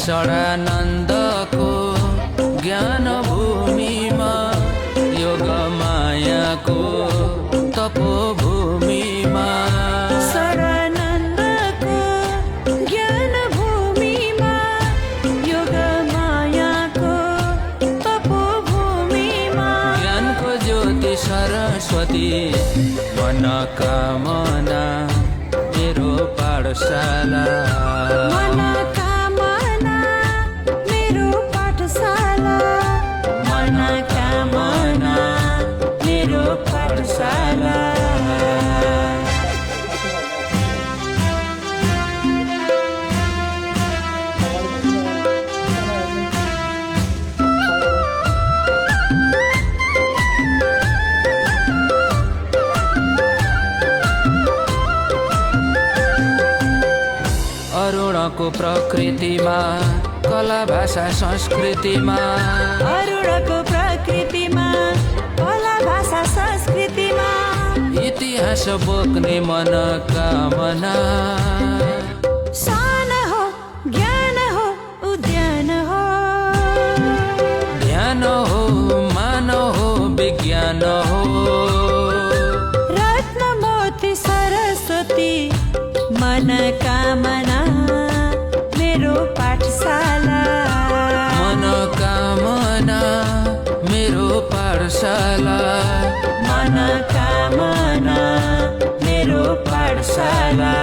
षडानन्दको ज्ञान भूमिमा योग मायाको तपोभूमिमा षडानन्दको ज्ञान भूमिमा योग मायाको तपोभूमिमा ज्ञानको ज्योति सरस्वती मनोकामना मेरो पाठशाला मनोकामना मेरो पाठशाला मनोकामना मेरो पाठशाला अरुणको प्रकृतिमा कला भाषा संस्कृतिमा अरुणको प्रकृतिमा कला भाषा संस्कृतिमा इतिहास बोक्ने मनोकामना सान हो ज्ञान हो उद्यान हो ध्यान हो मान हो विज्ञान हो रत्न मोती सरस्वती मनोकामना मेरो पाठशाला मनोकामना मेरो पाठशाला मनोकामना मेरो पाठशाला